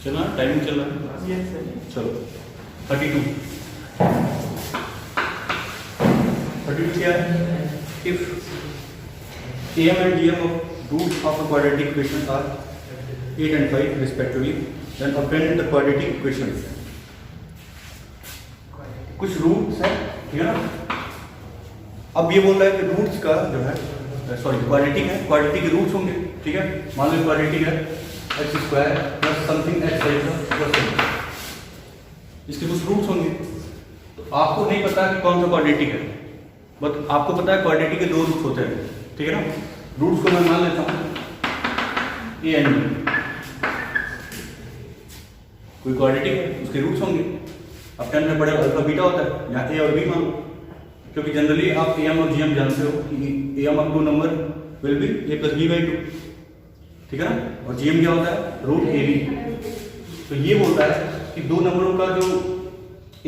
चल रहा है, टाइमिंग चल रहा है। Yes sir. चलो 32 क्या है? If am and gm of roots of a quadratic equation are 8 and 5 respectively, then obtain the quadratic equation. कुछ रूट्स है, ठीक है ना। अब ये बोल रहा है कि रूट्स का जो है सॉरी क्वाड्रेटिक है, क्वाड्रेटिक के रूट्स होंगे, ठीक है। मान लो क्वाड्रेटिक है x square plus something x plus इसके कुछ रूट्स होंगे। तो आपको नहीं पता कि कौन सा क्वाड्रेटिक है, बट आपको पता है क्वाड्रेटिक के दो रूट्स होते हैं, ठीक है ना। रूट्स को मैं मान लेता हूँ ए एंड बी। कोई क्वाड्रेटिक है उसके रूट्स होंगे। अब 10 में बड़े अल्फा बीटा होता है, यहाँ ए और बी मान लो, क्योंकि जनरली आप एम और जीएम जानते हो कि AM of two number will be A plus B by two, ठीक है ना। और जीएम क्या होता है? Root A B. तो ये बोलता है कि दो नंबरों का जो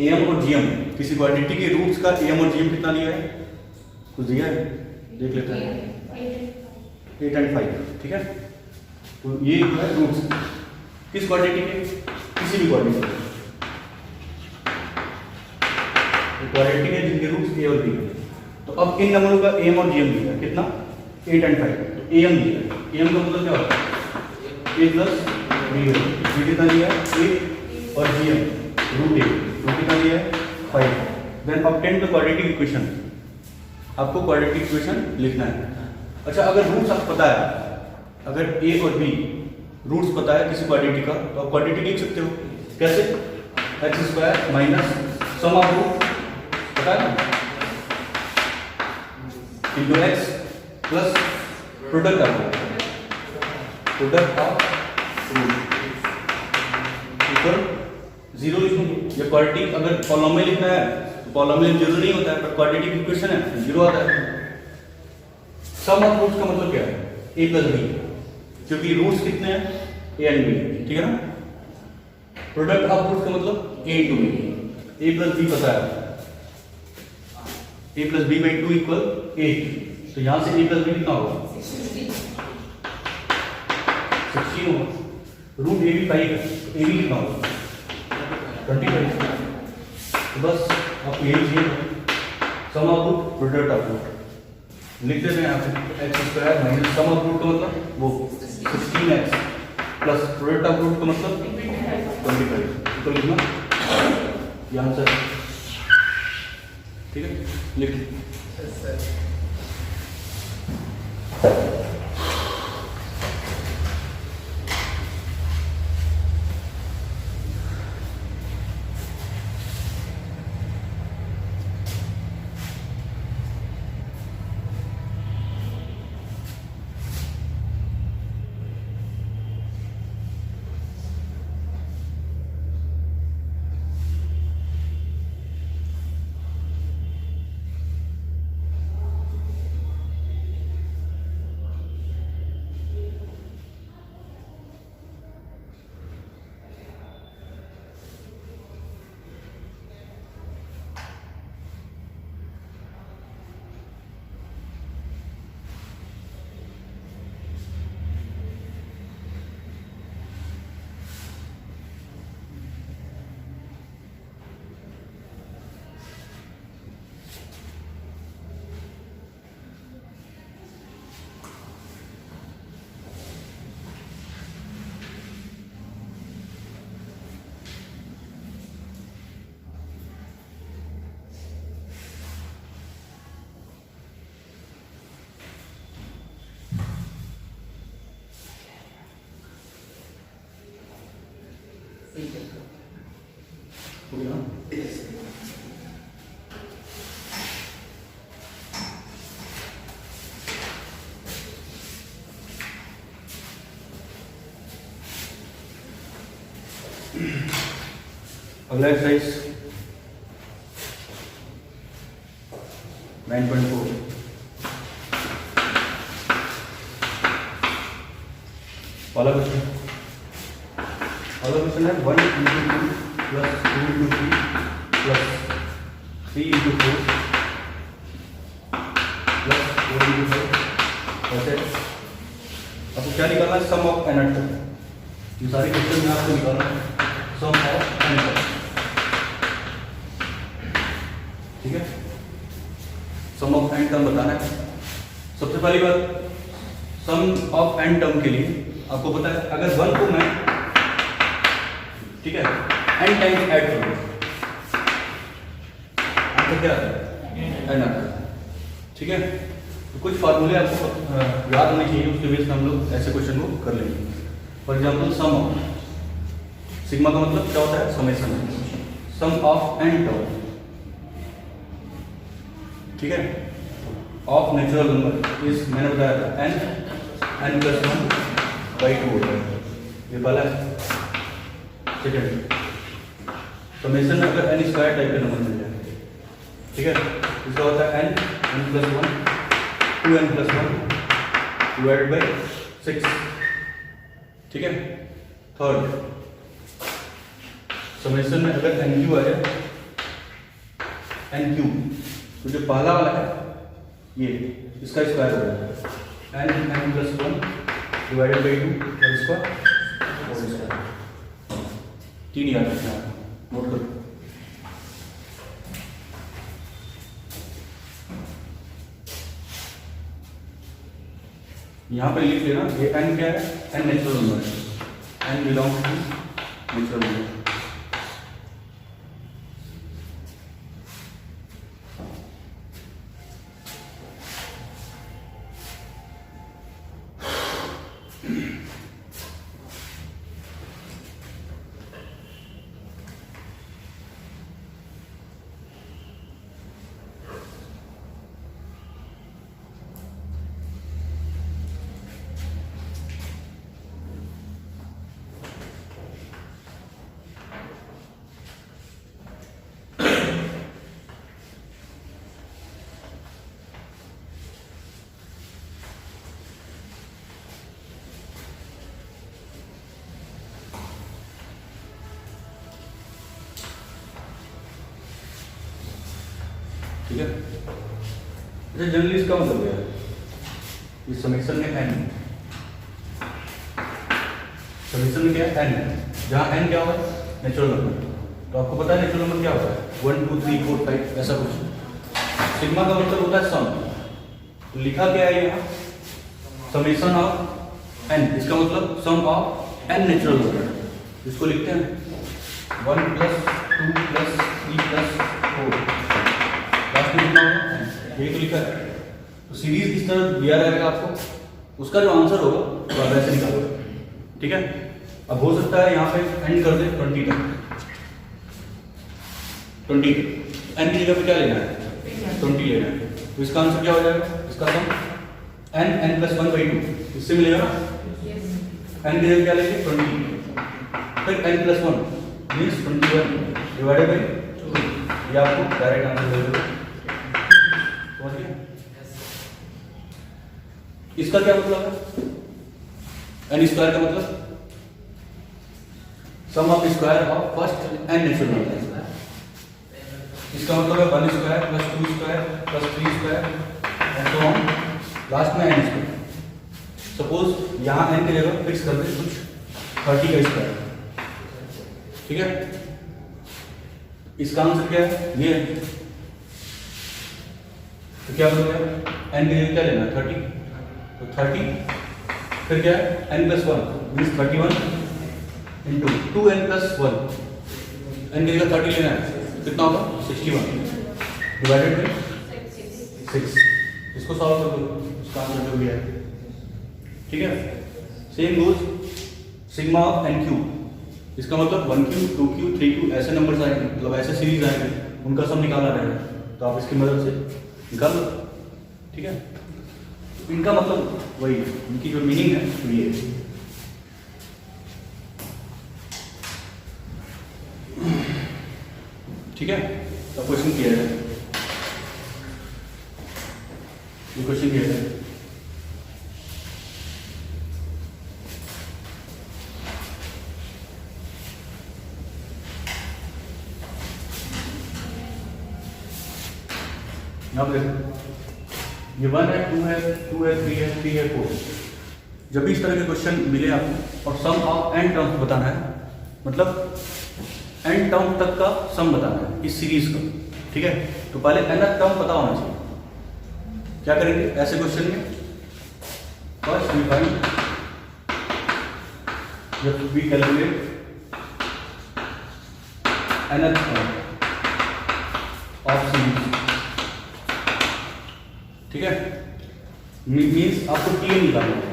एम और जीएम, किसी क्वाड्रेटिक के रूट्स का एम और जीएम कितना दिया है? कुछ दिया है, देख लेते हैं। 8 and 5, ठीक है। तो ये जो है रूट्स किस क्वाड्रेटिक के? किसी भी क्वाड्रेटिक के। क्वाड्रेटिक है जिनके रूट्स ए और बी है। तो अब इन नंबरों का एम और जीएम दिया है कितना? 8 and 5। तो एम दिया है, एम का मतलब क्या होता है? A plus B. बी कितना दिया है? ए और जीएम रूट ए, रूट कितना दिया है? 5। Then obtain the quadratic equation. आपको क्वाड्रेटिक इक्वेशन लिखना है। अच्छा, अगर रूट्स आपको पता है, अगर ए और बी रूट्स पता है किसी क्वाड्रेटिक का, तो आप क्वाड्रेटिक लिख सकते हो। कैसे? X square minus sum of root पता है ना, into x plus product of root equal 0 लिखूंगे। या क्वाड्रेटिक अगर पॉलिनोमियल लिखना है तो पॉलिनोमियल 0 नहीं होता है, पर क्वाड्रेटिक इक्वेशन है 0 आता है। सम ऑफ रूट्स का मतलब क्या है? ए प्लस बी, क्योंकि रूट्स कितने हैं? ए एंड बी, ठीक है ना। प्रोडक्ट ऑफ रूट्स का मतलब A into B. A plus B पता है, A plus B by two equal A. तो यहां से ए प्लस बी कितना होगा? 16 होगा। रूट ए बी 5 है, ए बी कितना होगा? 25। तो बस आपको यही चाहिए, sum of root product of root लिख देते हैं। यहाँ पे X square minus sum of root का मतलब वो 16x plus product of root का मतलब 25। तो लिखना ये आंसर, ठीक है, लिख। अगला एक्सरसाइज 9.4 वाला क्वेश्चन है 1 into 2 plus 2 into 3 plus 3 into 4 plus 4 into 5 ऐसे। आपको क्या निकालना है? सम ऑफ एन एट। ये सारी क्वेश्चन में आपको निकालना है सम ऑफ एन टर्म, ठीक है। सम ऑफ एन टर्म बताना है। सबसे पहली बात, सम ऑफ एन टर्म के लिए आपको पता है अगर 1 को मैं, ठीक है, एन टाइम्स ऐड करूँ आंसर क्या आता है, एन आता है, ठीक है। तो कुछ फार्मूले आपको याद होने चाहिए, उसके बेस पे हम लोग ऐसे क्वेश्चन को कर लेंगे। For example sum of, sigma का मतलब क्या होता है, summation, sum of n term, ठीक है, ऑफ नेचुरल नंबर इस, मैंने बताया था एन प्लस 1/2 होता है, ये पहला है। सेकेंड, समेशन में अगर एन स्क्वायर टाइप का नंबर मिल जाए, ठीक है, इसका होता है n plus 1 2n plus 1 divided by 6, ठीक है। थर्ड, समेशन में अगर एन क्यू आ जाए, एन क्यू, तो जो पहला वाला है ये, इसका स्क्वायर हो जाएगा एन प्लस 1 डिवाइडेड बाई 2 और इसका होल स्क्वायर। 3 याद रखना है, नोट करो। यहाँ पे लिख लेना, ये एन क्या है, एन नेचुरल नंबर है, n belongs to natural number. ठीक है, अच्छा जनरली इसका मतलब क्या है, इस समेशन में एन, समेशन में क्या है, एन है, जहाँ एन क्या होगा, नेचुरल नंबर। तो आपको पता है नेचुरल नंबर क्या होता है, 1 2 3 4 5 ऐसा कुछ। सिग्मा का मतलब होता है सम, तो लिखा क्या है यहाँ, समेशन ऑफ एन, इसका मतलब sum of N natural number. इसको लिखते हैं 1 प्लस 2 प्लस 3 प्लस 4, लास्ट में कितना होगा, यही तो लिखा है। तो सीरीज इस तरह दिया रहेगा आपको, उसका जो आंसर होगा तो आप ऐसे निकालोगे, ठीक है। अब हो सकता है यहाँ पे एंड कर दे 20 तक, 20 एन की जगह पे क्या लेना है, 20 लेना है। तो इसका आंसर क्या हो जाएगा, इसका सम एन प्लस 1/2, इससे मिलेगा ना, एन की जगह क्या लेंगे 20, फिर n plus 1 means 21 divided by 2, ये आपको डायरेक्ट आंसर मिलेगा। इसका क्या मतलब है, एन स्क्वायर का मतलब sum of square of first N natural number. इसका मतलब है 1 square plus 2 square plus 3 square and so on, last में एन स्क्वायर। सपोज यहाँ एन की जगह फिक्स कर दे कुछ 30 का स्क्वायर, ठीक है। इसका आंसर क्या है, ये है। तो क्या बोलोगे, एन की जगह क्या लेना है 30, तो 30 फिर क्या है n plus 1 means 31 into 2n plus 1, n की जगह 30 लेना है, कितना होगा 61 डिवाइडेड बाई 6। इसको सॉल्व कर दो, इसका आंसर जो भी है, ठीक है। Same goes sigma of n cube, इसका मतलब 1q 2q 3q ऐसे नंबर्स आएंगे, मतलब ऐसे सीरीज आएंगे, उनका सम निकालना रहेगा। तो आप इसकी मदद से निकाल लो, ठीक है। इनका मतलब वही, इनकी जो मीनिंग है तो ये है। ठीक है, तो क्वेश्चन क्लियर है, ये क्वेश्चन क्लियर है। यहाँ पे ये 1 है 2 है 2 है 3 है 3 है 4, जब भी इस तरह के क्वेश्चन मिले आपको और सम ऑफ n टर्म्स बताना है, मतलब n टर्म तक का सम बताना है इस सीरीज का, ठीक है। तो पहले nth टर्म पता होना चाहिए। क्या करेंगे ऐसे क्वेश्चन में? फर्स्ट वी फाइंड, जब we calculate nth term of series, ठीक है। मीन्स आपको टीएन निकालना है।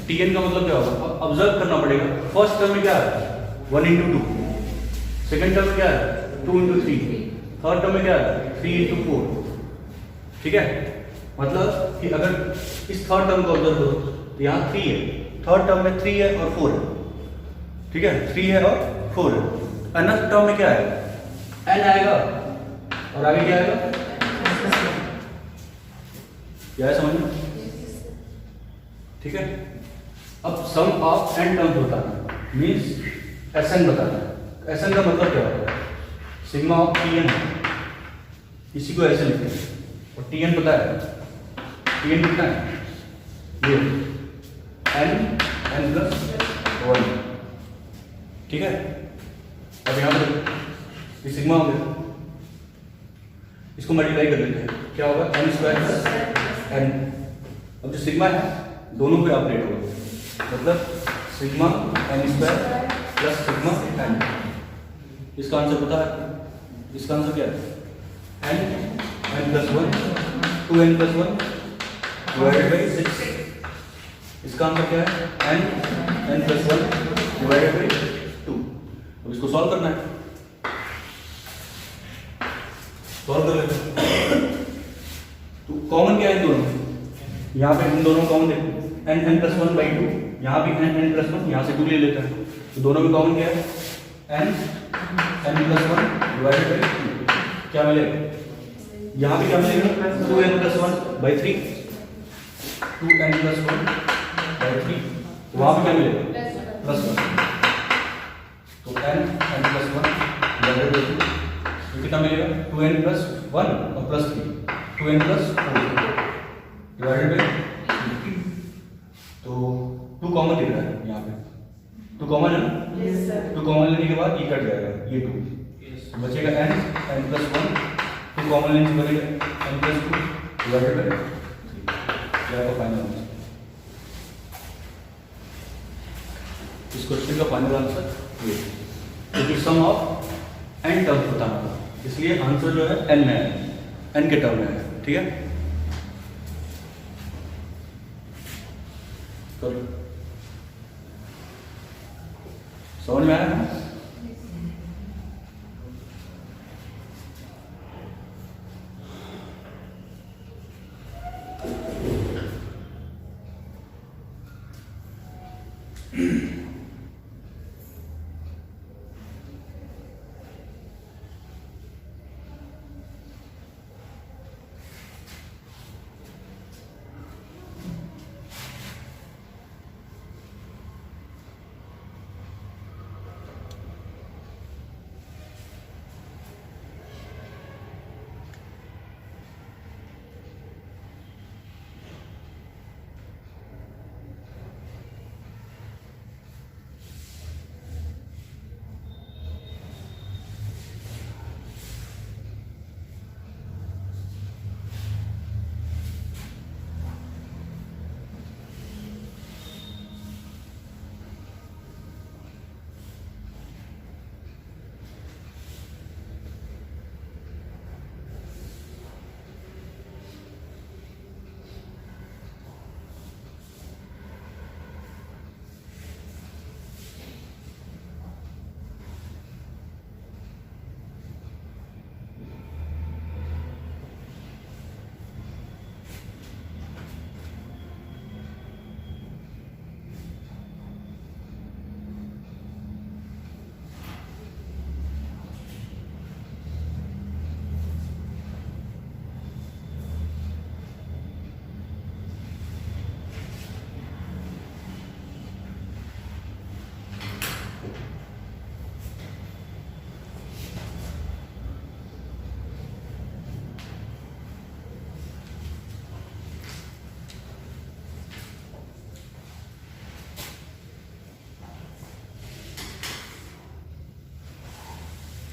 टीएन का मतलब क्या होगा? अब ऑब्जर्व करना पड़ेगा। फर्स्ट टर्म में क्या है? 1 into 2, सेकेंड टर्म में क्या है? 2 into 3, थर्ड टर्म में क्या है? 3 into 4, ठीक है। मतलब कि अगर इस थर्ड टर्म को ऑब्जर्व करो तो यहाँ 3 है, थर्ड टर्म में 3 है और 4 है, ठीक है। 3 है और 4 है। nth टर्म में क्या है? n आएगा और आगे क्या आएगा? क्या है समझ में? ठीक है। अब सम ऑफ n टर्म्स बताना है, मीन्स Sn बताना है। Sn का मतलब क्या होता है? सिग्मा ऑफ Tn, इसी को ऐसे लिखते हैं। और Tn पता है, Tn कितना है? ये n प्लस 1, ठीक है। अब यहाँ पर ये सिग्मा हो गया, इसको मल्टीप्लाई कर लेते हैं, क्या होगा? n square plus n। अब जो सिग्मा है दोनों पे अपडेट होगा, मतलब sigma n square plus sigma n। इसका आंसर पता है? इसका आंसर क्या है? n plus 1, 2n plus 1 divided by 6। इसका आंसर क्या है? n plus 1 divided by 2। अब इसको सॉल्व करना है, सॉल्व कर लेते हैं। तो कॉमन क्या है इन दोनों? यहाँ पे इन दोनों कॉमन देखो, n प्लस 1 बाई 2, यहाँ भी n प्लस 1, यहाँ से 2 ले लेते हैं। तो दोनों में कॉमन क्या है? n प्लस 1 डिवाइडेड बाई 2, क्या मिलेगा? यहाँ भी क्या मिलेगा? 2n plus 1 by 3, 2n plus 1 by 3। वहाँ पे क्या मिलेगा? प्लस 1। तो n प्लस 1 डिवाइडेड बाई 2 कितना मिलेगा? 2n प्लस 1 और plus 3, 2n plus 4 divided by 3। तो 2 कॉमन दिख रहा है यहाँ पे, 2 कॉमन है ना? yes, 2 कॉमन लेने के बाद ये कट जाएगा, ये 2 yes. बचेगा n प्लस 1, 2 कॉमन लेने से बनेगा n प्लस 2 डिवाइडेड बाई 3। क्या आपका फाइनल आंसर? इस क्वेश्चन का फाइनल आंसर ये, क्योंकि सम ऑफ n टर्म्स बताना था, इसलिए आंसर जो है n में है, n के टर्म में है, ठीक है। तो समझ में आया ना?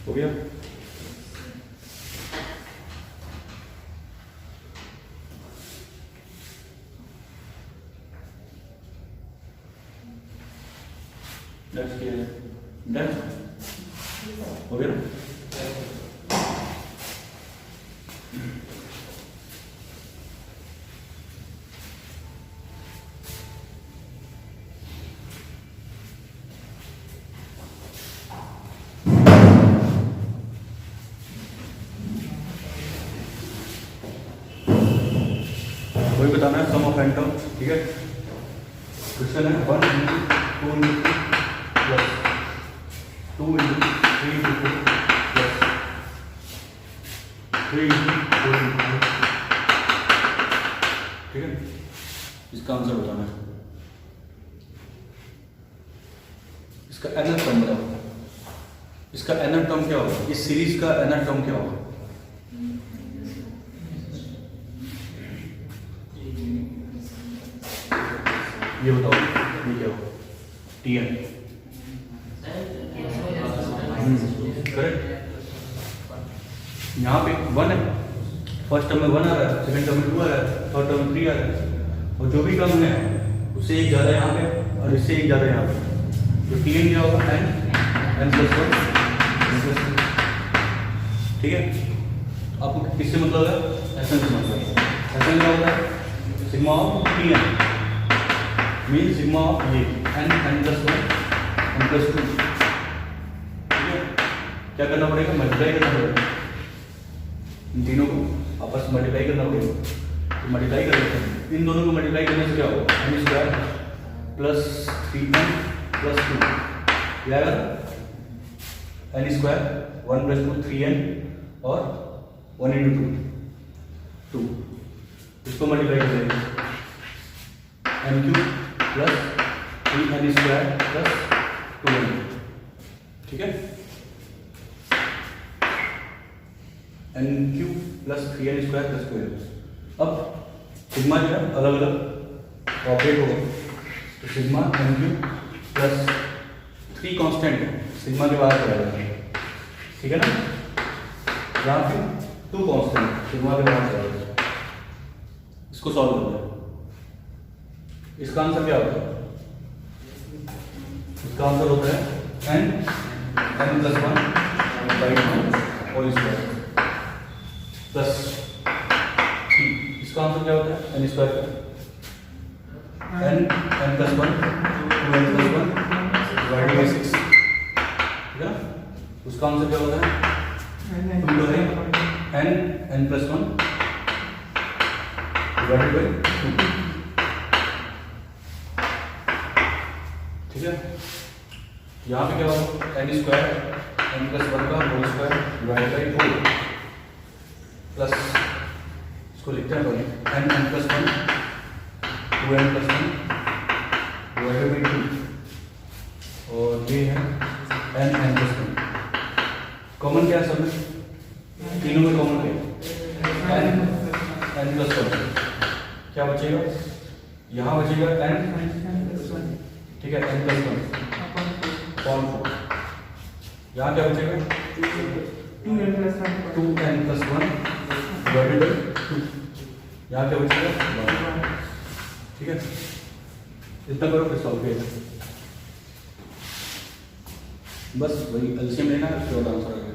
हो गया। नेक्स्ट क्या है? डन हो गया ना? वही बताना है सम ऑफ एन टर्म्स, ठीक है। क्वेश्चन है 1 into 2 into plus 2 into 3 into plus 3 into 4 into, ठीक है। इसका आंसर बताना है। इसका nth टर्म बताओ। इसका nth टर्म क्या होगा? इस सीरीज का nth टर्म क्या होगा? ये बताओ, ये क्या होगा? Tn, correct. यहाँ पे 1 है, फर्स्ट टर्म में 1 आ रहा है, सेकंड टर्म में 2 आ रहा है, थर्ड टर्म में 3 आ रहा है, और जो भी टर्म है उससे एक ज़्यादा यहाँ पे और इससे एक ज़्यादा यहाँ पे, तो Tn क्या होगा? n प्लस 1 ठीक है। आपको किससे मतलब है? Sn से मतलब है। Sn क्या होता है? Sigma of Tn mean sigma of ये n प्लस 1 n प्लस 2, ठीक है। क्या करना पड़ेगा? मल्टीप्लाई करना पड़ेगा, इन तीनों को आपस में मल्टीप्लाई करना पड़ेगा। तो मल्टीप्लाई कर लेते हैं, इन दोनों को मल्टीप्लाई करने से क्या होगा? n square plus 3n plus 2 क्या आएगा? n स्क्वायर 1 प्लस 2 3n और 1 इंटू 2 इसको मल्टीप्लाई कर देंगे, n cube plus 3n square plus 2n, ठीक है। n cube plus 3n square plus 2n। अब सिग्मा जो है अलग अलग ऑपरेट होगा, तो sigma n cube plus 3 constant है, सिग्मा के बाहर चला जाएगा, ठीक है ना। यहाँ पे 2 कांस्टेंट सिग्मा के बाहर चला जाएगा। इसको सॉल्व करते हैं। इसका आंसर क्या होता है? इसका आंसर होता है n plus 1 by 2 whole square plus 3। इसका आंसर क्या होता है? n स्क्वायर का n plus 1 2n plus 1 divided by 6, ठीक है ना। उसका आंसर क्या होता है? 2 है n प्लस 1 डिवाइडेड बाई 2, ठीक है। यहाँ पे क्या होगा? n स्क्वायर n प्लस 1 का whole square divide by 4 plus, इसको लिखते हैं पहले n plus 1 2n plus 1 divided by 2 और ये है n प्लस 1। कॉमन क्या है सब में? तीनों में कॉमन क्या है? n plus 1। क्या बचेगा? यहाँ बचेगा n, ठीक है, n प्लस 1 अपॉन 4। यहाँ क्या बचेगा? 2n plus 1 divided by 2। यहाँ क्या बचेगा? ठीक है, इतना करो फिर सॉल्व किया। बस वही एलसीएम लेना है, उसके बाद आंसर आ गया।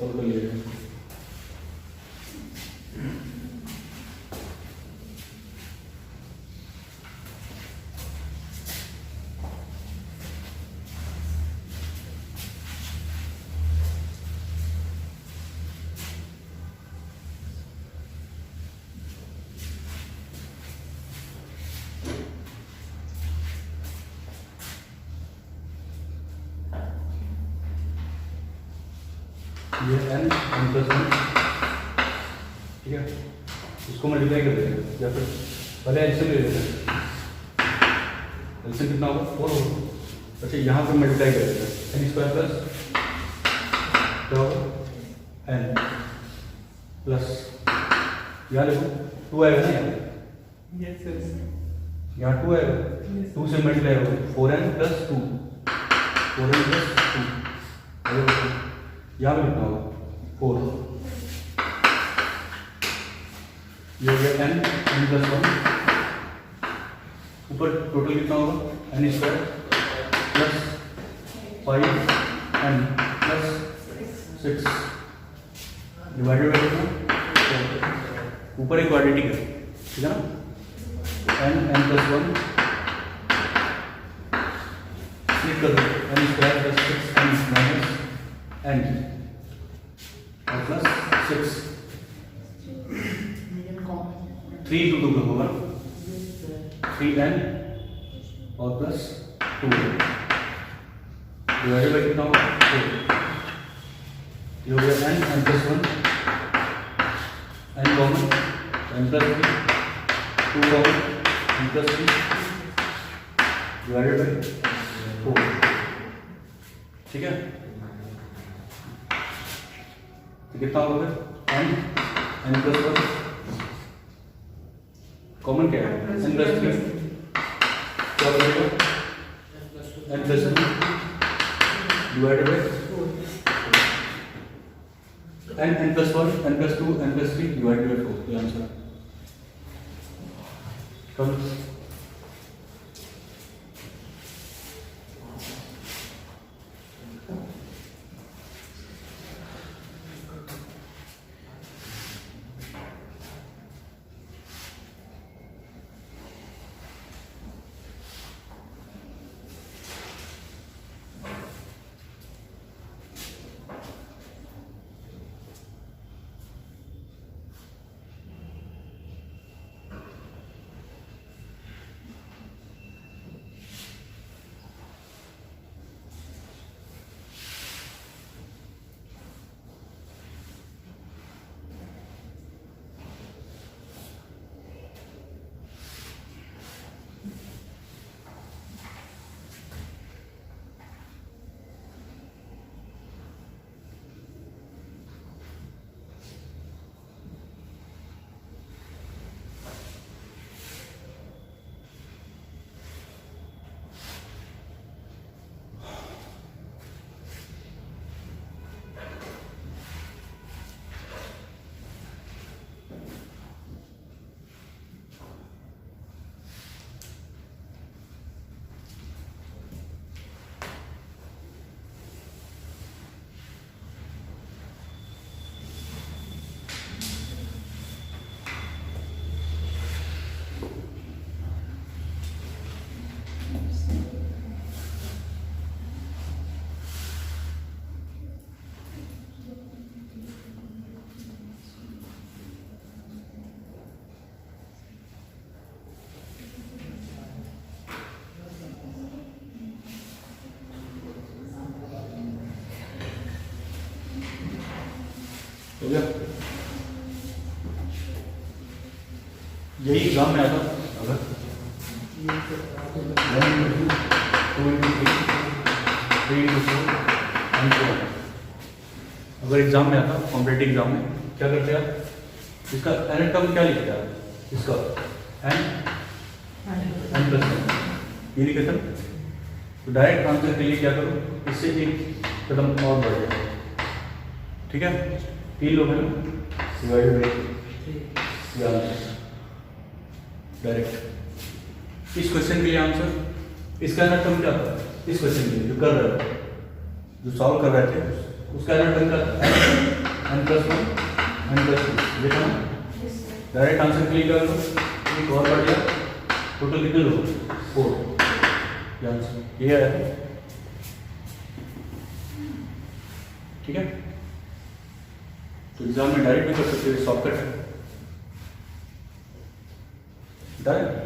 सॉल्व कर लीजिएगा। ये n प्लस 1, ठीक है, इसको मल्टीप्लाई कर देंगे या फिर पहले एलसीएम ले लेते हैं। एलसीएम कितना होगा 4 होगा। अच्छा यहाँ पर मल्टीप्लाई कर देते हैं, n स्क्वायर प्लस क्या होगा n प्लस यहाँ देखो 2 आएगा ना यहाँ 2 आएगा, 2 से मल्टीप्लाई होगा 4n प्लस 2, 4n प्लस 2 यहाँ पे कितना होगा 4, ये हो गया n प्लस 1, ऊपर टोटल कितना होगा n square plus 5n plus 6 divided by कितना, ऊपर एक क्वाड्रेटिक है, ठीक है ना, n प्लस 1 स्प्लिट कर दो n square plus 6n minus n और प्लस 6, 3 टू 2 होगा 3n और प्लस 2 डिवाइडेड बाई कितना होगा 4, ये हो गया n plus 1, n common n plus 3, 2 common n plus 3 divided by 4, ठीक है। तो कितना होगा n प्लस 1 कॉमन क्या है n प्लस 3, क्या बचेगा n plus 2 divided by n plus 1 n plus 2 n plus 3 divided by 4, ये आंसर कम। हो गया। यही एग्जाम में आता अगर 1 अगर एग्जाम में आता कॉम्पिटेटिव एग्जाम में क्या करते हैं आप, इसका एन टर्म क्या लिखते हैं, इसका n प्लस 1 ये लिखे थे। तो डायरेक्ट आंसर के लिए क्या करो, इससे एक कदम और बढ़ जाए, ठीक है। 3 लोग हैं डिवाइडेड बाई डायरेक्ट। इस क्वेश्चन के लिए आंसर इसका ना टर्म क्या था, इस क्वेश्चन के लिए जो कर रहे थे, जो सॉल्व कर रहे थे उसका एनर टर्म का n + 1 n + 2 देखा ना, डायरेक्ट आंसर के लिए क्या करो, एक और बढ़ गया, टोटल कितने लोग 4, ये है, ठीक है। तो एग्जाम में डायरेक्ट भी कर सकते हो, शॉर्टकट है डायरेक्ट।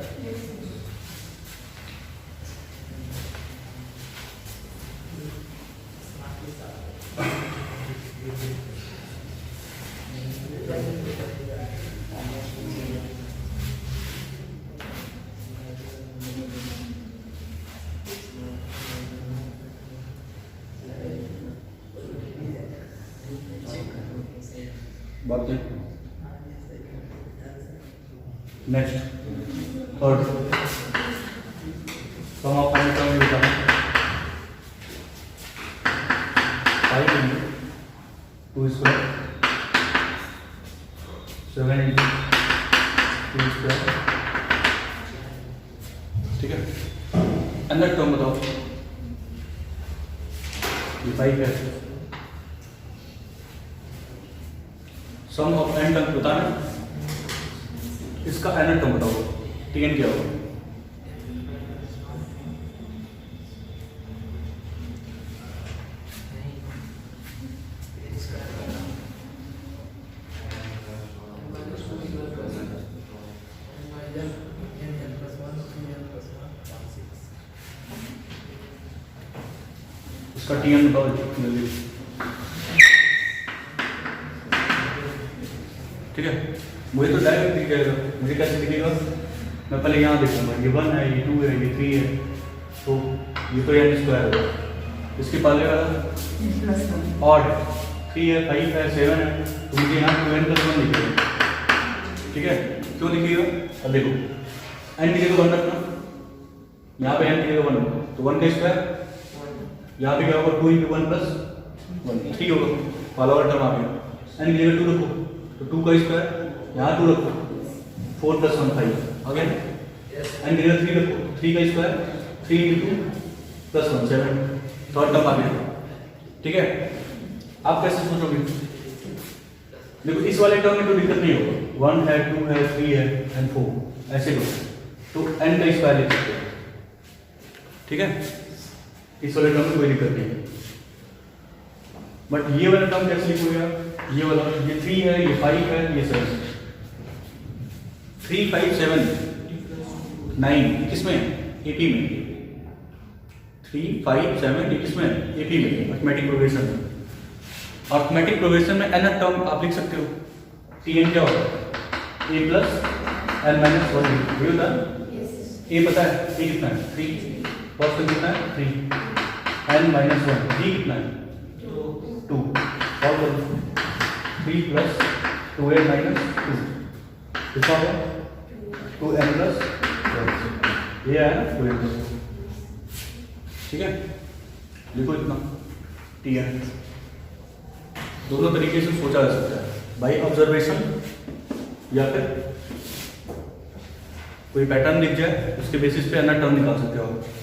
बात next third sum of n term लिखा है 5 × 2 स्क्वायर 7 × 2 स्क्वायर, ठीक है। अंदर टर्म बताओ, ये 5 है, सम ऑफ एन टर्म बताना, इसका एनर टर्म बताओ, Tn क्या होगा, इसका Tn बताओ जल्दी, ठीक है। मुझे तो डायरेक्ट दिख जाएगा, मुझे कैसे दिखेगा, मैं पहले यहाँ देखूंगा, ये 1 है, ये 2 है, ये 3 है, तो ये तो n स्क्वायर होगा, इसके पहले वाला ऑड 3 है, 5 है, 7 है, तो मुझे यहाँ 2n + 1 दिखेगा, ठीक है। क्यों दिखेगा, अब देखो n की जगह 1 रखना, यहाँ पे n की जगह 1 होगा, तो 1 का स्क्वायर, यहाँ पे क्या होगा 2 × 1 + 1 3 होगा, वाला वाला टर्म आ गया, n की जगह 2 रखो, तो 2 का स्क्वायर, यहाँ 2 रखो, 4 + 1 5 आ गया, n की जगह 3 रखो, 3 का स्क्वायर, 3 × 2 + 1 7, थर्ड टर्म आ गया, ठीक है। आप कैसे सोचोगे, देखो इस वाले टर्म में तो दिक्कत नहीं होगा, 1 है, 2 है, 3 है एंड 4 ऐसे लो, तो n का स्क्वायर लिख सकते हो, ठीक है। इस वाले टर्म में कोई दिक्कत नहीं है, बट ये वाला टर्म कैसे लिखोगे, ये वाला, ये 3 है, ये 5 है, ये 7, 3 5 7 9 किसमें, एपी में, 3 5 7 ये किसमें, एपी में, अर्थमेटिक प्रोग्रेशन में। अर्थमेटिक प्रोग्रेशन में n टर्म आप लिख सकते हो, Tn क्या होगा, a + n - 1, ये होता है, a पता है, a कितना है 3, फर्स्ट टर्म कितना है 3, n - 1, b कितना है 2, और 3 + 2n - 2 कितना होगा 2n + 1, ये है ना 2n + 2, ठीक है। लिखो इतना Tn, दोनों तरीके से सोचा जा सकता है, बाई ऑब्जर्वेशन या फिर कोई पैटर्न दिख जाए उसके बेसिस पे अन्य टर्म निकाल सकते हो आप।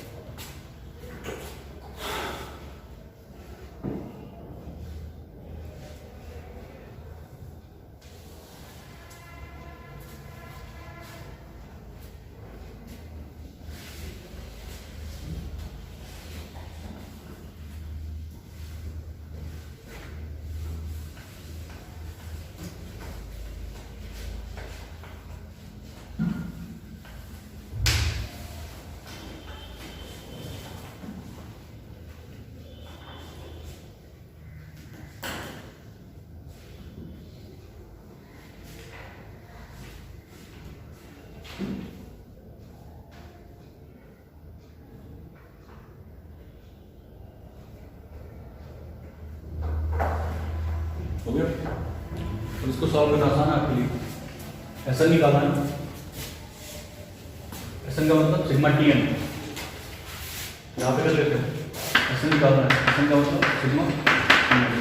हो गया, और इसको सॉल्व करना आसान है आपके लिए। एसन निकालना है, एसन का मतलब सिग्मा Tn, यहाँ पे कर लेते हैं, एसन निकालना है, एसन का मतलब सिग्मा Tn,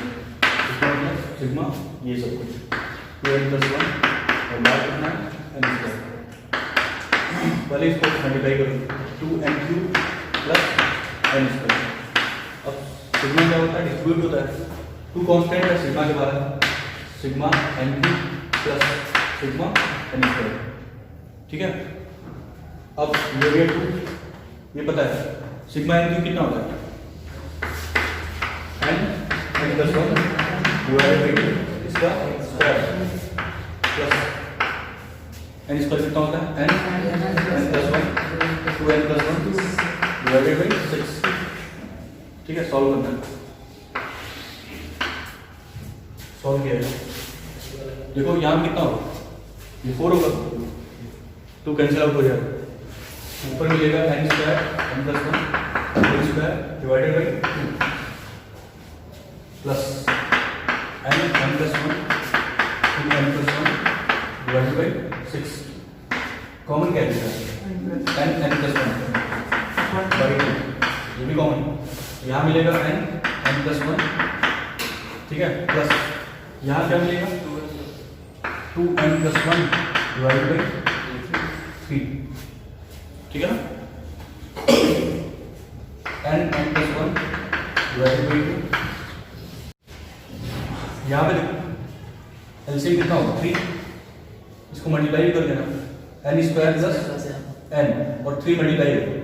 इसका मतलब सिग्मा ये सब कुछ 2n + 1 और बाय कितना है n², पहले इसको मल्टीप्लाई करो 2n³ + n²। अब सिग्मा क्या होता है, डिस्ट्रीब्यूट होता है, टू कांस्टेंट है सिग्मा के बारे, sigma n cube plus sigma n square, ठीक है। अब ये 2 ये पता है सिग्मा एन क्यू कितना होता है, एन प्लस 1 डिवाइडेड बाई इसका स्क्वायर प्लस एन स्क्वायर कितना होता है, n plus 1 2n plus 1 divided by 6, ठीक है। सॉल्व करना है, सॉल्व किया है। देखो यहाँ कितना होगा, ये 4 होगा, 2 कैंसिल आउट हो जाएगा, ऊपर मिलेगा n square n plus 1 whole square divided by 2 plus n plus 1 2n plus 1 divided by 6, common क्या है एन प्लस 1 बाई 2, ये भी कॉमन, यहाँ मिलेगा एन प्लस 1, ठीक है, प्लस यहाँ क्या मिलेगा 2n प्लस 1 डिवाइडेड बाई 3, ठीक है ना, n प्लस 1 डिवाइडेड बाई 2, यहाँ पे देखो एलसीएम कितना होगा 3, इसको मल्टीप्लाई कर देना, n स्क्वायर प्लस n और 3 मल्टीप्लाई होगा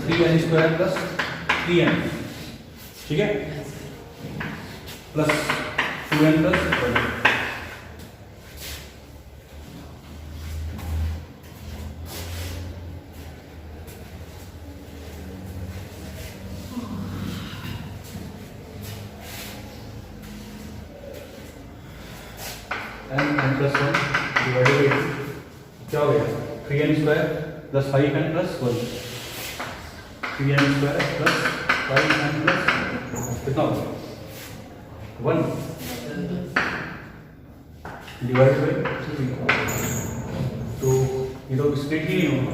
3n स्क्वायर प्लस 3n, ठीक है, plus 2n plus 1, n plus 1 divided by 2 क्या हो गया 3n square plus 5n plus 1, 3n square plus 5n plus कितना होगा 1 डिवाइडेड बाई 3, तो ये तो स्प्लिट ही नहीं होगा,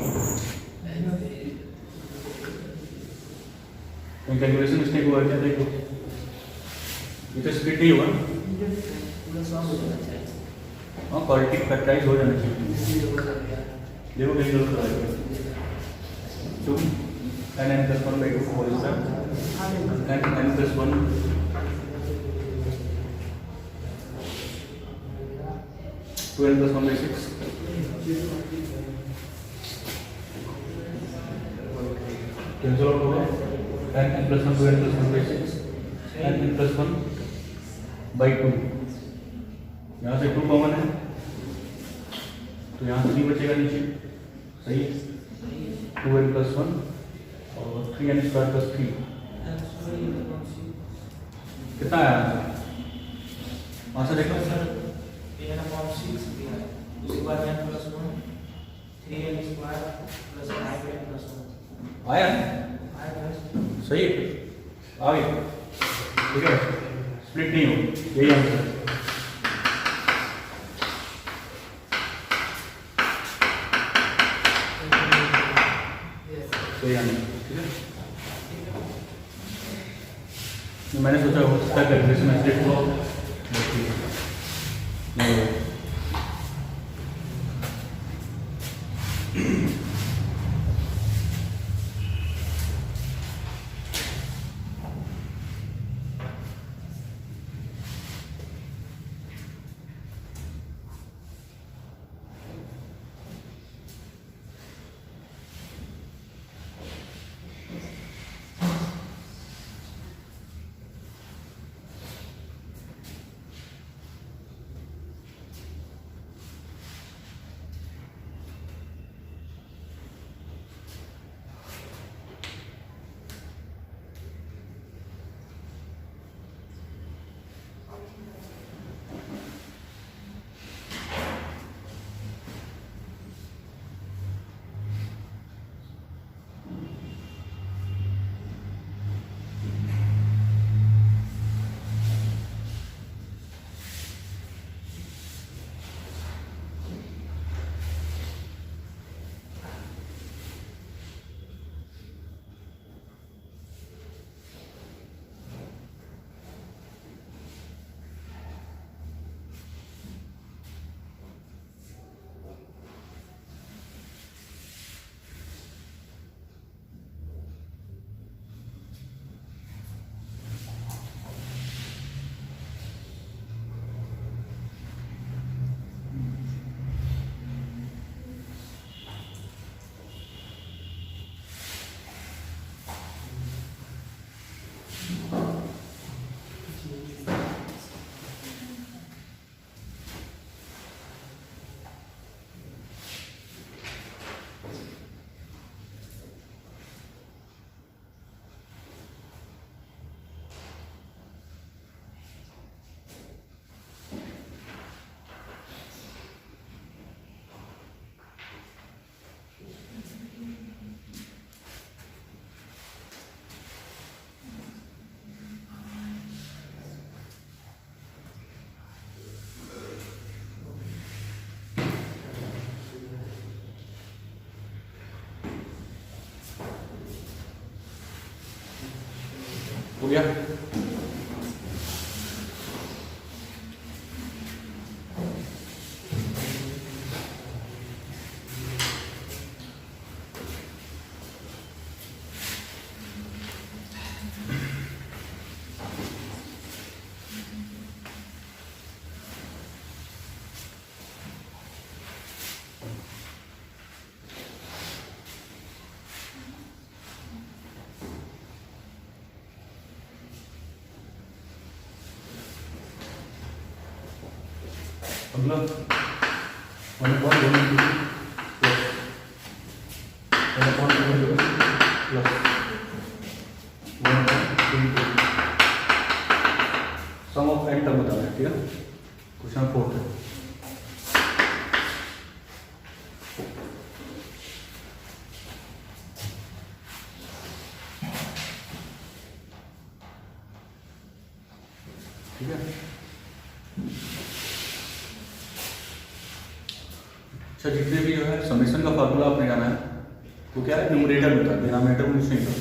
कैलकुलेशन मिस्टेक हुआ क्या, देखो ये तो स्प्लिट नहीं होगा, हाँ क्वालिटी फैक्टराइज हो जाना चाहिए, देखो कहीं गलत कराएगा 2 n plus 1 by 2 whole square n plus 1 2n plus 1 by 6, cancel out होगा n plus 1 2n plus 1 by 6 n plus 1 by 2, यहाँ से 2 कॉमन है तो यहाँ 3 बचेगा नीचे, सही है, 2n प्लस 1 और 3n स्क्वायर प्लस 3, कितना आया आंसर देखो सर, उसके बाद n plus 1 3n square plus 5n plus 1 आया, सही है, आ गया, ठीक है, स्प्लिट नहीं हो, यही आंसर है। तो यानी ठीक है, मैंने सोचा हो सकता है कैलकुलेशन मिस्टेक हुआ नहीं हुआ। गया? अगला 1.1 plus 1.2 sum of n term बताना है, ठीक है? क्वेश्चन 4 है। ठीक है? अच्छा, जितने भी जो है समेशन का फार्मूला आपने जाना है वो क्या है, न्यूमरेटर में था, डिनोमिनेटर में कुछ नहीं था।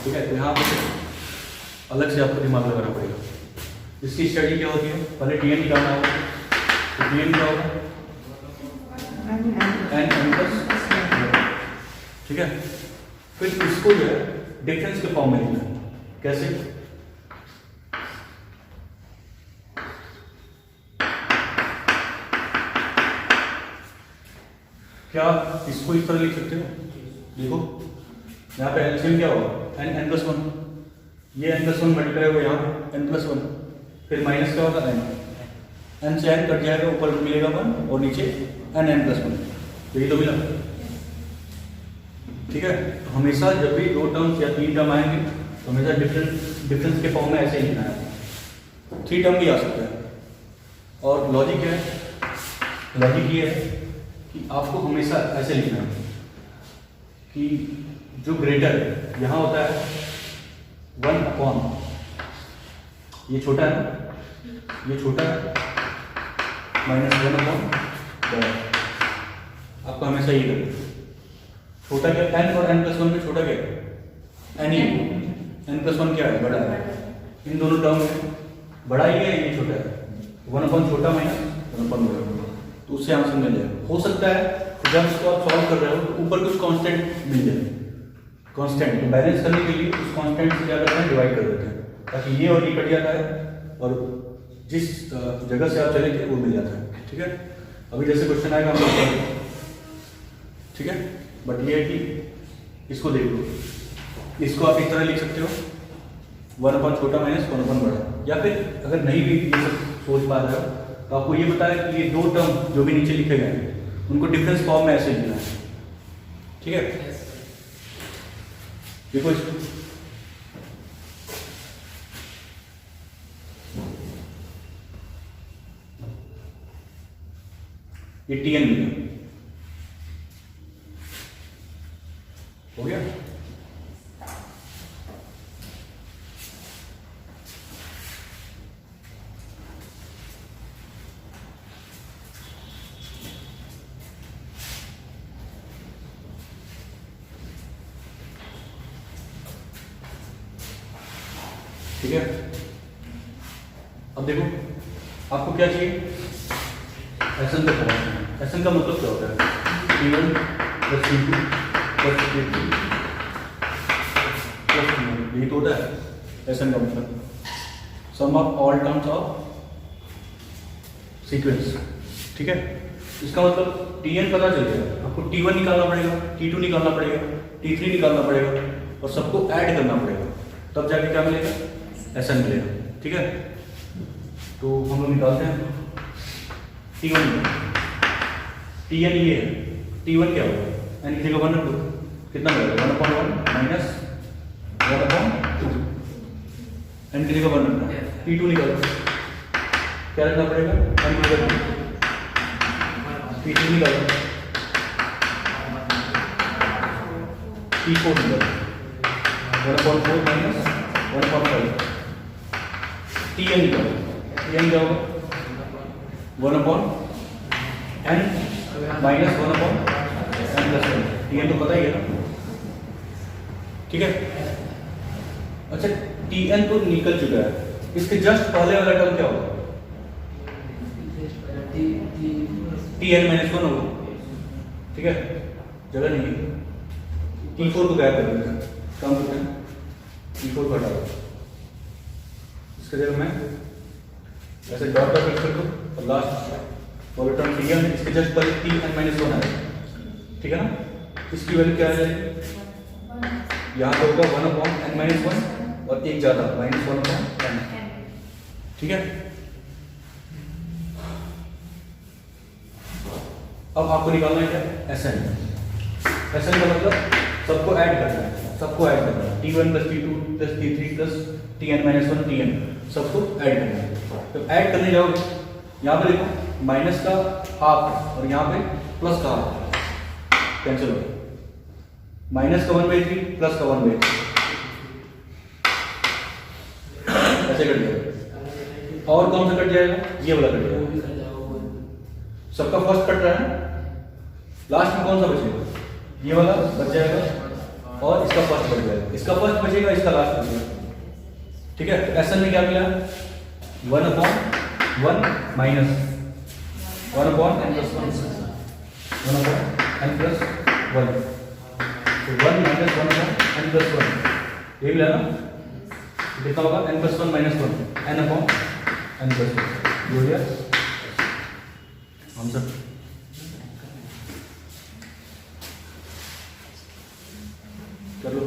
ठीक है, तो यहाँ पे अलग से आपको दिमाग लगाना पड़ेगा। इसकी स्टडी क्या होती है, पहले टीएन निकालना होगा। तो टीएन क्या होगा, n प्लस, ठीक है? फिर इसको जो है डिफरेंस के फॉर्म में लिखना है। कैसे? क्या इसको इस तरह लिख सकते हो? देखो यहाँ पे एलसीएम क्या होगा, n प्लस 1, ये n प्लस 1 मल्टीप्लाई होगा यहाँ n प्लस 1, फिर माइनस क्या होगा n से n कट जाएगा, ऊपर मिलेगा 1 और नीचे n प्लस 1, तो ये तो मिला। ठीक है, तो हमेशा जब भी दो टर्म्स या तीन टर्म आएंगे तो हमेशा डिफरेंस के फॉर्म में ऐसे ही लिखना है। 3 टर्म भी आ सकता है। और लॉजिक है, लॉजिक ये है कि आपको हमेशा ऐसे लिखना है कि जो ग्रेटर है यहाँ होता है 1 अपॉन, ये छोटा है, ये छोटा है, माइनस 1 अपॉन बड़ा। आपको हमेशा ये करना है। छोटा क्या, n और n प्लस 1 में छोटा क्या है, n ही, n प्लस 1 क्या है, बड़ा है। इन दोनों टर्म में बड़ा ही है, ये छोटा है, 1 अपॉन छोटा माइनस 1 अपॉन बड़ा, तो उससे आंसर मिल जाएगा। हो सकता है जब इसको आप सॉल्व कर रहे हो तो ऊपर कुछ कांस्टेंट मिल जाए, कांस्टेंट, तो बैलेंस करने के लिए उस कांस्टेंट से क्या करते हैं, डिवाइड कर देते हैं, ताकि ये और ये कट जाता है और जिस जगह से आप चले थे वो मिल जाता है। ठीक है, अभी जैसे क्वेश्चन आएगा हम लोग, ठीक है, बट ये है कि इसको देख लो, इसको आप इस तरह लिख सकते हो 1 अपॉन छोटा माइनस 1 अपॉन बड़ा, या फिर अगर नहीं भी ये सब सोच पा रहे हो तो आपको ये बताया कि ये दो टर्म जो भी नीचे लिखे गए हैं उनको डिफरेंस फॉर्म में ऐसे लिखना है। ठीक है, देखो ये टीएन मिला, हो गया। ठीक है, अब देखो आपको क्या चाहिए, एसन तक पहुंचना है। एसन का मतलब क्या होता है, T1 plus T2 plus T3 plus T1, यही तो होता है एसन का मतलब, sum of all terms of sequence. ठीक है, इसका मतलब Tn पता चल गया, आपको T1 निकालना पड़ेगा, T2 निकालना पड़ेगा, T3 निकालना पड़ेगा और सबको ऐड करना पड़ेगा, तब जाके क्या मिलेगा, एसन मिलेगा। ठीक है, तो हम लोग निकालते हैं T1 Tn ये है, T1 क्या होगा, n की जगह 1 रख दो, कितना मिलेगा 1 अपॉन 1 माइनस 1 अपॉन 2, n की जगह 1 रखना है। T2 निकालो, क्या रखना पड़ेगा, n की जगह 2, T3 निकालो, T4 निकालो, 1 अपॉन 4 माइनस 1 अपॉन 5, Tn निकालो, Tn क्या होगा 1 upon n minus 1 upon n plus 1, Tn तो पता ही है ना। ठीक है, अच्छा टी एन तो निकल चुका है, इसके जस्ट पहले वाला टर्म क्या होगा? टी एन माइनस वन होगा, ठीक है, जगह नहीं है। टी फोर को गायब कर देंगे, कम करते हैं, टी फोर को हटा दो, इसके जगह मैं ऐसे डॉट डॉट कर दूँ और लास्ट वाला टर्म टी एन, इसके जस्ट पहले टी एन माइनस वन आएगा, ठीक है ना। इसकी वैल्यू क्या आ जाएगी? यहाँ पे होगा one upon n minus one और एक ज्यादा माइनस वन अपॉन एन, ठीक है। अब आपको निकालना है क्या? S N. एस एन का मतलब सबको ऐड करना है, सबको ऐड करना है, T one plus T two plus T three plus T n minus one T n, सबको ऐड करना है। तो ऐड करने जाओगे, यहाँ पे देखो माइनस का हाफ और यहाँ पे प्लस का हाफ, कैंसिल हो गया। माइनस का 1/3 प्लस का 1/3, ऐसे कट जाएगा। और कौन सा कट जाएगा? ये वाला कट जाएगा, सबका फर्स्ट कट रहा है, लास्ट में कौन सा बचेगा? ये वाला बच जाएगा और इसका फर्स्ट बच जाएगा, इसका फर्स्ट बचेगा, इसका लास्ट बचेगा, ठीक है। तो एस एन में क्या मिला? 1/1 माइनस 1/n + 1, 1/n + 1, तो 1 - 1/n + 1, ये मिला ना, कितना होगा? n + 1 - 1, n/n + 1, हो गया आंसर। कर लो।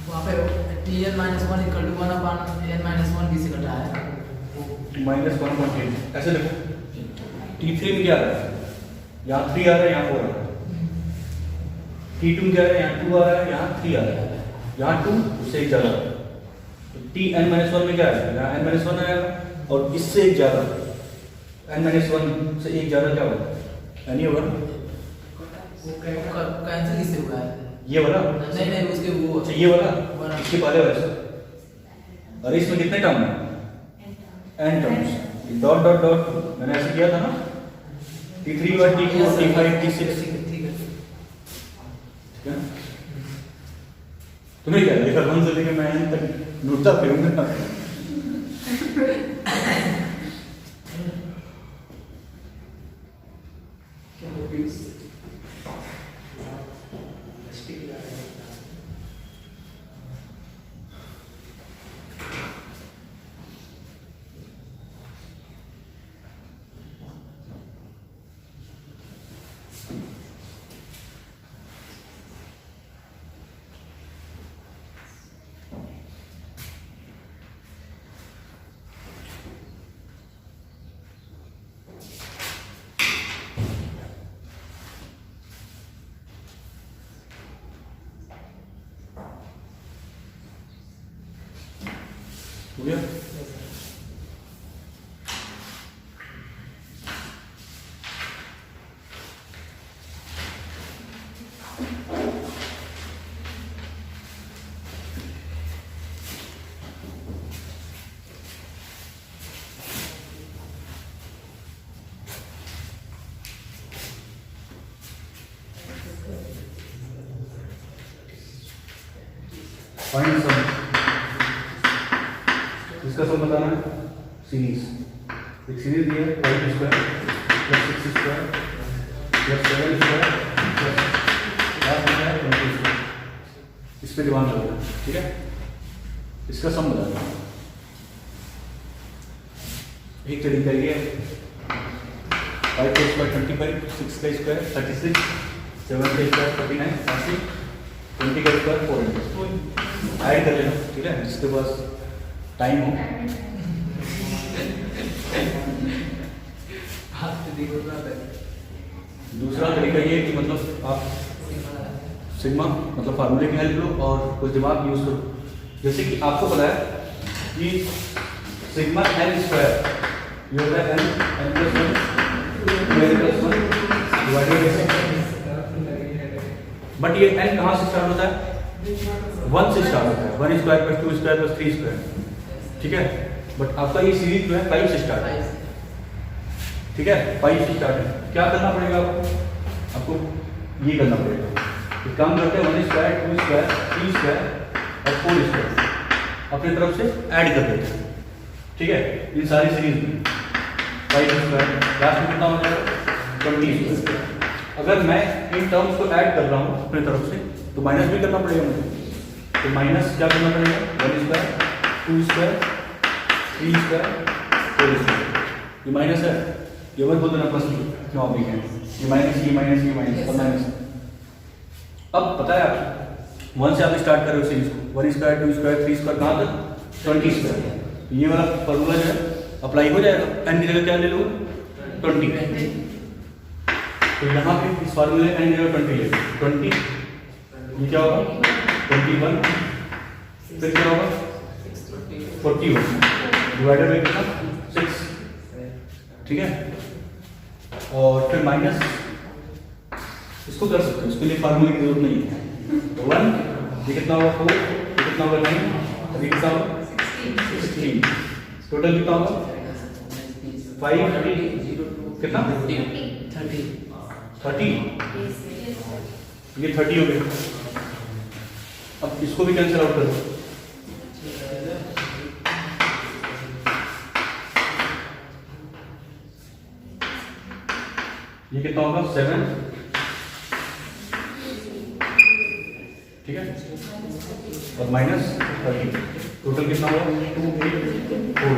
वहाँ पे Tn - 1 = 1/n - 1 किसे कटा है? -1/8, ऐसे देखो T3 में क्या आ रहा है? यहाँ 3 आ रहा है, यहाँ 4 आ रहा है। T2 में क्या आ रहा है? यहाँ 2 आ रहा है, यहाँ 3 आ रहा है, यहाँ 2 उससे एक ज्यादा। तो Tn - 1 में क्या आएगा? यहाँ n - 1 आएगा और इससे एक ज्यादा, n - 1 से एक ज्यादा क्या होगा? यानी होगा ना, कैंसिल किससे हुआ है? ये वाला नहीं उसके वो, अच्छा ये वाला, इसके पहले वाले से। अरे इसमें कितने टर्म है? n terms, dot dot dot मैंने ऐसे किया था ना, T3 और T4 T5 T6, ठीक है। तुम्हें क्या लेकर 1 से लेकर मैं n तक लूटता फिरूंगा। हो गया? फाइंड सम, इसका सम बताना है सीरीज। एक सीरीज दी है 5 square plus 6 square plus 7 square plus 20 square, इस पर दिमाग लगाना, ठीक है। इसका सम बताना, एक तरीका ये 5 का स्क्वायर 25, 6 का स्क्वायर 36, 7 का स्क्वायर 39, 80, 20 का स्क्वायर 400, ऐड कर लेना, ठीक है, जिसके पास टाइम हो। दूसरा तरीका ये कि मतलब आप सिग्मा मतलब फार्मूले की हेल्प लो और कुछ दिमाग यूज करो। जैसे कि आपको पता है कि सिग्मा एन स्क्वायर ये होता है n plus 1 divided by, but ये एन कहाँ से स्टार्ट होता है? 1 से स्टार्ट होता है, 1 square plus 2 square plus 3 square, ठीक है। बट आपका ये सीरीज जो है 5 से स्टार्ट है, ठीक है, 5 से स्टार्ट है। क्या करना पड़ेगा आपको ये करना पड़ेगा, एक काम करते हैं 1 स्क्वायर 2 स्क्वायर 3 स्क्वायर और 4 स्क्वायर अपनी तरफ से ऐड कर देते हैं, ठीक है, इन सारी सीरीज में 5 स्क्वायर लास्ट में कितना हो जाएगा 20 स्क्वायर। अगर मैं इन टर्म्स को ऐड कर रहा हूँ अपनी तरफ से तो माइनस भी करना पड़ेगा मुझे, तो माइनस क्या करना पड़ेगा 1 स्क्वायर 2 स्क्वायर 3 स्क्वायर 4 स्क्वायर, ये माइनस है, ये मत बोल देना प्लस क्यों आप लिखें, ये माइनस ये माइनस ये माइनस सब माइनस। अब पता है आप 1 से आप स्टार्ट कर रहे हो सीरीज को, 1 स्क्वायर 2 स्क्वायर 3 स्क्वायर कहाँ तक 20 स्क्वायर, तो ये वाला फॉर्मूला जो है अप्लाई हो जाएगा। एन की जगह क्या ले लो 20, तो यहाँ पे इस फार्मूले एन की जगह 20 ले 20, ये क्या होगा 21, फिर क्या होगा 41 डिवाइडेड बाय कितना 6, ठीक है। और फिर माइनस इसको कर सकते हो, इसके लिए फार्मूले की जरूरत नहीं है। 1 ये कितना होगा 4, ये कितना होगा 9, ये कितना होगा 16, टोटल कितना होगा 5 कितना 30, ये 30 हो गए। अब इसको भी कैंसिल आउट करो, ये कितना होगा 7, ठीक है, और माइनस 30, टोटल कितना होगा 2 8 4,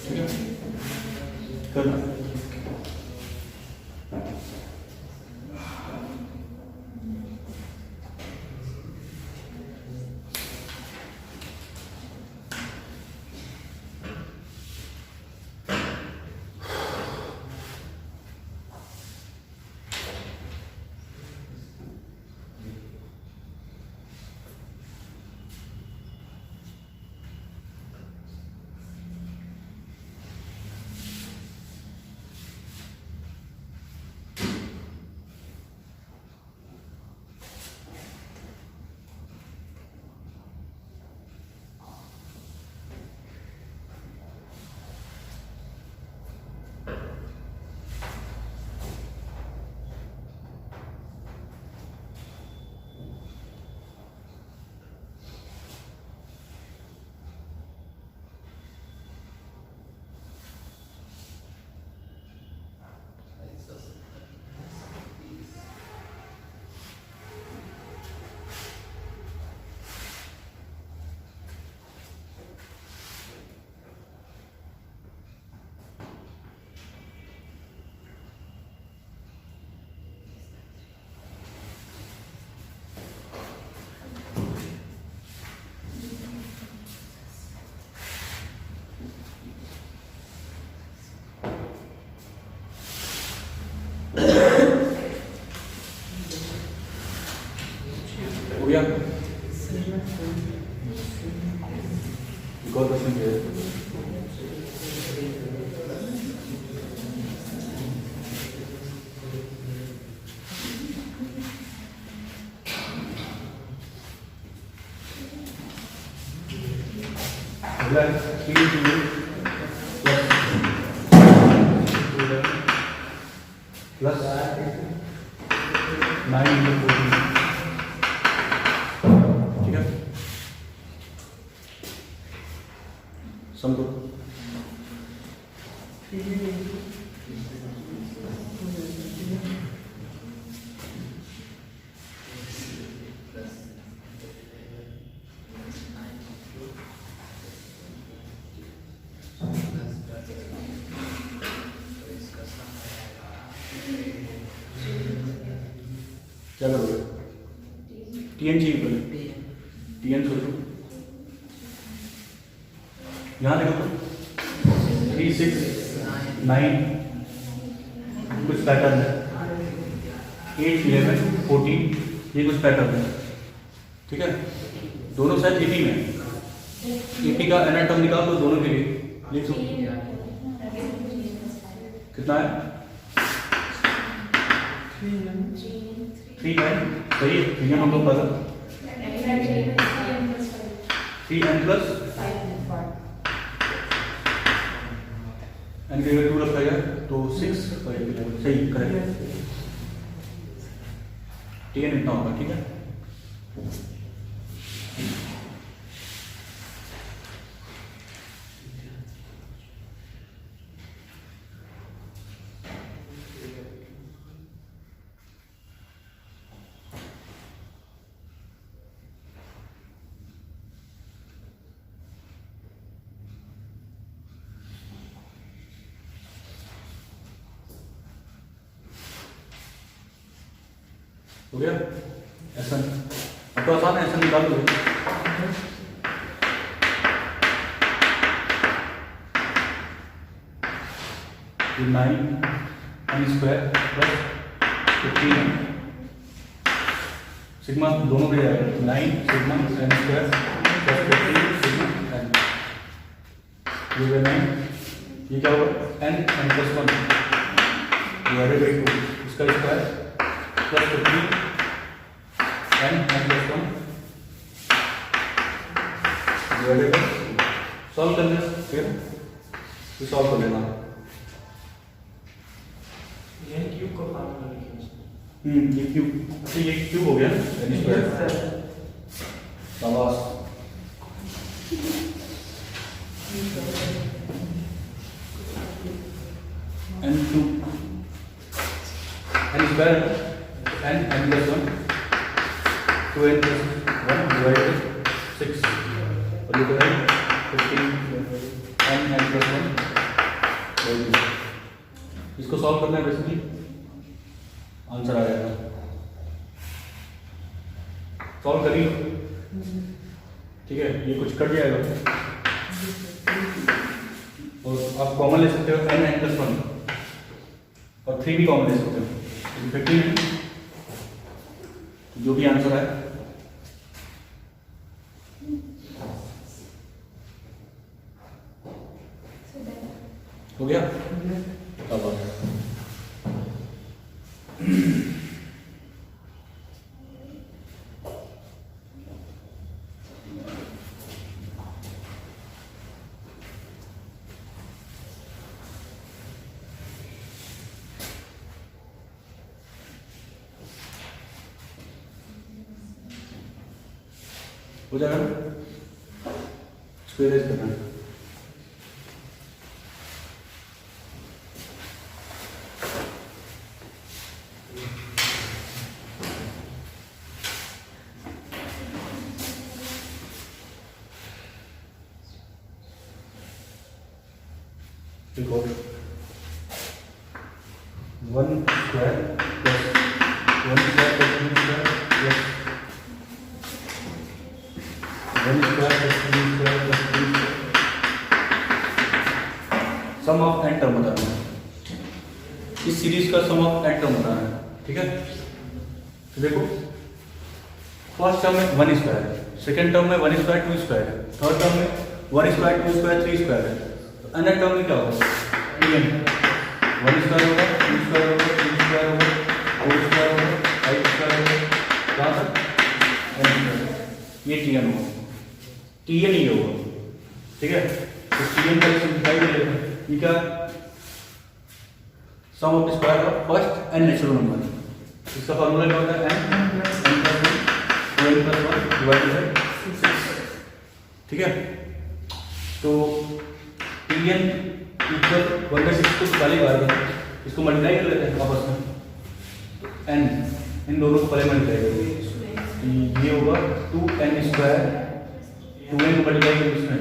ठीक है, करना। हो गया, एक और क्वेश्चन है, अगला है 3 प्लस 9 इंटू 14, ठीक है। सम करो। क्या करोगे? टी एन चाहिए पहले, टी एन सोचो। यहाँ देखो तो 3, 6, 9 कुछ पैटर्न है, 8, 11, 14 ये कुछ पैटर्न है, ठीक है। दोनों शायद AP में, AP का एन टर्म निकाल दो दोनों के लिए, लिख दो कितना है 3 है, सही है। 3 हम लोग पता 3n प्लस n के 2 रखा गया तो 6 सही करेक्ट। TN इतना होगा, ठीक है। हो गया एसन। अब तो आसान है, एसन निकाल दो। ये 9 n स्क्वायर प्लस 15 सिग्मा दोनों के जाएगा 9 sigma n square plus 15 sigma n। ये 9 ये क्या होगा n प्लस 1 डिवाइडेड बाई 2 इसका square plus 15 n plus 1 divided by. Solve करना है फिर ये सॉल्व कर लेना। ये क्यूब का फार्मूला लिखिए। ये क्यूब, अच्छा ये क्यूब हो गया n स्क्वायर। शाबाश। n cube n square n plus 1 2n plus 1 divided 6 और ये करें 15 n प्लस 1। इसको सॉल्व करना है, बेसिकली आंसर आ जाएगा। सॉल्व करिए, ठीक है। ये कुछ कट जाएगा और आप कॉमन ले सकते हो n प्लस 1 और 3 भी कॉमन ले सकते हो। 15 जो भी आंसर है हो गया। अब हो जाएगा ना, इसको इरेज करना है। देखो 1 square plus 1 square plus 2 square plus 1 square plus 3 square plus 3 square. Sum of n term बताना है, इस सीरीज का सम ऑफ n टर्म बताना है, ठीक है। तो देखो फर्स्ट टर्म में 1 स्क्वायर है, सेकेंड टर्म में 1 स्क्वायर 2 स्क्वायर है, थर्ड टर्म में 1 स्क्वायर 2 स्क्वायर 3 स्क्वायर है। तो अनदर टर्म में क्या होगा 1 स्क्वायर होगा 2 स्क्वायर होगा 3 स्क्वायर होगा 4 स्क्वायर होगा 5 स्क्वायर होगा, कहाँ तक n स्क्वायर। ये TN होगा, TN ही होगा, ठीक है। तो TN का सिंप्लीफाई करेगा, ये क्या sum of square of first and natural number, इसका फॉर्मूला क्या होता है n plus 1 2n plus 1 divided by 6। ठीक है, तो Tn इक्वल 1/6 को पहले बार में इसको मल्टीप्लाई कर लेते हैं आपस में, n इन दोनों को पहले मल्टीप्लाई करेंगे, ये होगा 2n स्क्वायर 2n को मल्टीप्लाई करेंगे इसमें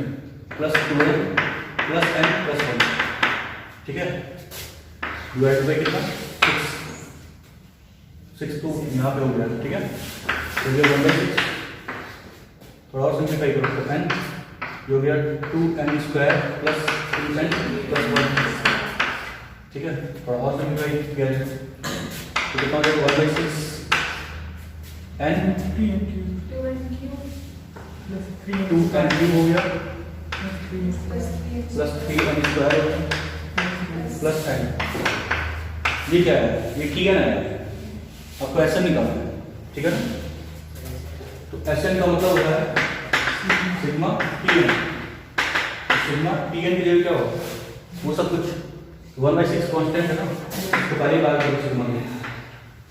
plus 2n plus n plus 1। ठीक है, डिवाइड बाय कितना 6 तो यहाँ पे हो गया। ठीक है, तो ये 1/6 थोड़ा और सिंप्लीफाई करो तो n ये हो गया 2n square plus 2n plus 1। ठीक है, थोड़ा और सिंप्लीफाई किया जाए तो कितना हो जाएगा 1/6 n 2n क्यूब हो गया plus 3n square plus n। ये क्या है, ये Tn है, आपको Sn निकालना है। ठीक है ना, तो Sn का मतलब होता है सिग्मा Tn। सिग्मा Tn की जगह क्या होगा, वो सब कुछ 1/6 कांस्टेंट है ना, तो पहले बार करो सिग्मा में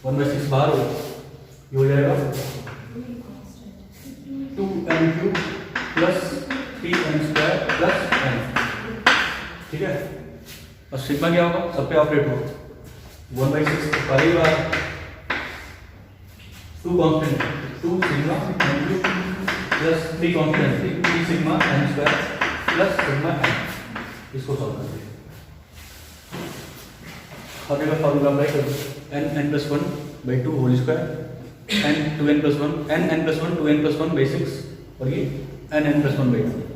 1/6 बाहर हो, ये हो जाएगा 2n cube plus 3n square plus n। ठीक है, और सिग्मा क्या होगा, सब पे ऑपरेट हो 1/6 पहली बार 2 constant 2 sigma n cube plus 3 constant 3 sigma n square plus sigma n। इसको सॉल्व करते हैं, और जगह फॉर्मूला अप्लाई करो n plus 1/2 whole square n 2n plus 1 n plus 1 2n plus 1/6 और ये n प्लस 1/2।